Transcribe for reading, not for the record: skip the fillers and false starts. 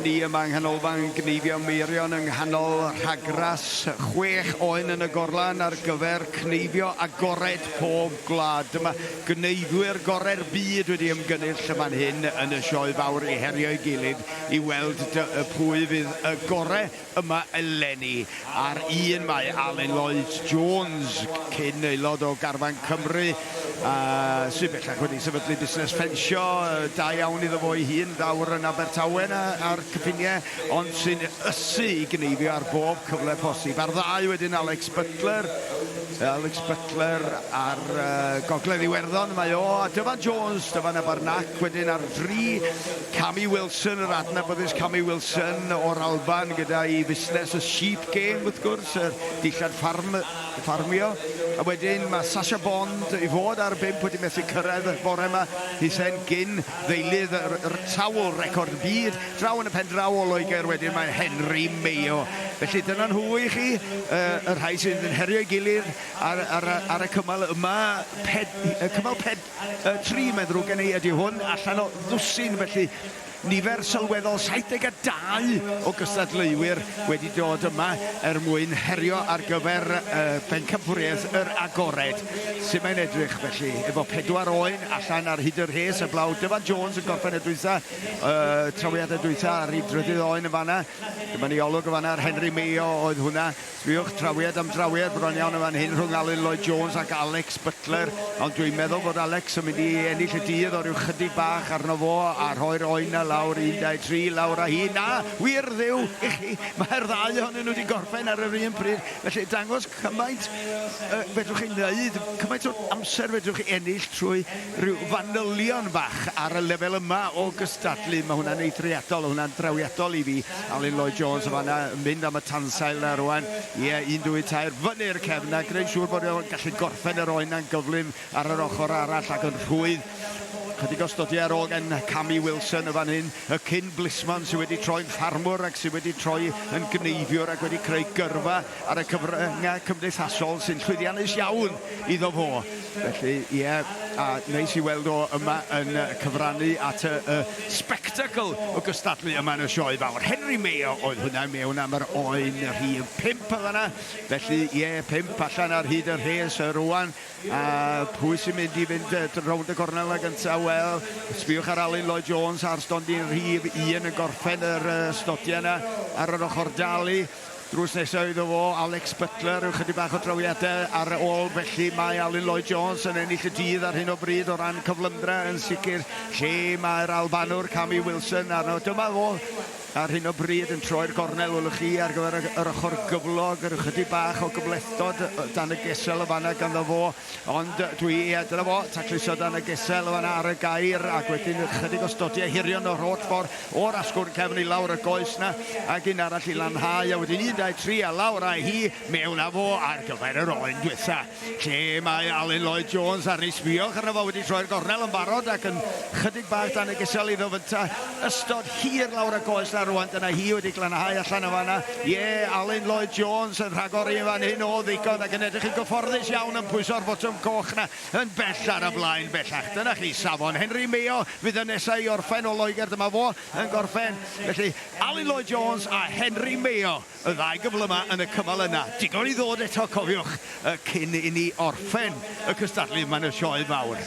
ni yma yng nghanolfan Cneifio Meirion yng nghanol Rhagras, 6 oen yn y gorlan ar gyfer Cneifio Agored pob gwlad. Dyma gneifwyr gorau'r byd wedi ymgynnull fan hyn yn y sioe fawr i herio ei gilydd i weld pwy fydd y gorau yma eleni. Ar un mae Alun Lloyd Jones, cyn aelod o Garfan Cymru, sy'n bellach wedi sefydlu busnes ffensio, da iawn iddo fo ei hun, ddawr yn Abertawe a'r cyffiniau, ond sy'n ysu i gneifio ar bob cyfle posib. Ar ddau wedyn Alex Butler ar gogledd Iwerddon, mae o, a Dyfan Jones, Dyfan Abernac, wedyn ar 3 Cami Wilson, yr adnabyddus Cami Wilson o'r Alban gyda i busnes y sheep game wrth gwrs, yr dillad ffarmio, a wedyn mae Sasha Bond i fod ar 5 wedi methu cyrraedd y bore yma, Hisen gyn ddeilydd yr sawl record byd, draw yn y pen draw o Loegr, wedyn mae Henry Mayo. Felly dyna nhw i chi, y rhai sydd yn herio i gilydd ar y cymal yma, cymal 3 meddrw gen i ydy hwn, allan o ddwsin, felly nifer sylweddol 72 o gystadleuwyr wedi dod yma mwyn herio ar gyfer Pencampwriaeth yr Agored. Sut mae'n edrych felly, efo 4 oen allan ar hyd yr hes y blaw. Dyfan Jones yn gorffen y dwytha, trawiad y dwytha ar hyd 3 oen y fanna. Dyma ni olwg y fanna ar Henry Mayo oedd hwnna. Sbiwch trawiad am drawiad bron iawn y fan hyn rhwng Alun Lloyd Jones ac Alex Butler. Ond dwi'n meddwl bod Alex yn mynd i ennill y dydd o ryw chydig bach arno fo a rhoi'r oen lawr 1, 2, 3, lawr a hi. Na, wir ddiw i chi. Mae'r ddau ohonyn nhw wedi gorffen ar yr un pryd. Felly dangos cymaint fedrwch chi wneud, cymaint o amser fedrwch chi ennill trwy rhyw fanylion bach ar y lefel yma o gystadlu. Mae hwnna'n eithriadol, hwnna'n drawiadol i fi. Alun Lloyd Jones o fanna mynd am y tansail na rwan. Ie, 1, 2, 3, fyny'r cefn a gwneud siŵr bod e'n gallu gorffen yr oen a'n gyflym ar yr ochr arall ac yn rhwydd. Chydig o stodiau ar ôl gan Cami Wilson y fan hyn, y cyn blismon sydd wedi troi'n ffarmwr ac sydd wedi troi yn gneifiwr ac wedi creu gyrfa ar y cyfryngau cymdeithasol sy'n llwyddiannus iawn iddo fo. Felly, ie, a neis i weld o yma yn cyfrannu at y spectacle o gystadlu yma yn y sioe fawr. Henry Mayo oedd hwnna mewn am yr oen rhif 5 yna. Felly, ie, 5 allan ar hyd yr hes y rwan. A pwy sy'n mynd i fynd rownd y gornel ag gyntaf? Wel, sbiwch ar Alun Lloyd Jones ar stondin rhif 1 yn gorffen yr stodiau yna ar yr ochr dalu. Drws nesaf iddo fo, Alex Butler, chydig bach o drawiadau ar ôl, felly mae Alun Lloyd Jones yn ennill y dydd ar hyn o bryd o ran cyflymdra yn sicr. Lle mae'r Albanwr Cami Wilson arno. Dyma fo ar hyn o bryd yn troi'r gornel welwch chi ar gyfer yr ochr gyflog, yr chydig bach o gyflethdod dan y gesel y fanna ganddo fo. Ond dyna fo, tacluso dan y gesel y fanna ar y gair ac wedyn chydig o stodiau hirion o'r holl ffordd o'r asgwrn cefn i lawr y goes na ac un arall i lanhau a wedyn 1, 2, 3 a lawr a hi mewn a fo ar gyfer yr oen diwetha. Lle mae Alun Lloyd Jones ar ni sbiwch arno fo wedi troi'r gornel yn barod ac yn chydig bach dan y gesel iddo fynta. Ystod hir lawr y goes na rwan, dyna hi wedi glanhau allan o fanna. Ie, Alun Lloyd Jones yn rhagor i fan hyn o ddigon ac yn edrych yn gyfforddus iawn yn pwyso'r botwm coch na yn bell ar y blaen bellach. Dyna chi safon. Henry Mayo fydd y nesau i orffen o Loegr, dyma fo yn gorffen. Felly, Alun Lloyd Jones a Henry Mayo, y ddau gyfle yma yn y cymal yna. Digon i ddod eto, cofiwch, cyn i ni orffen y cystadlu yma yn y sioe fawr.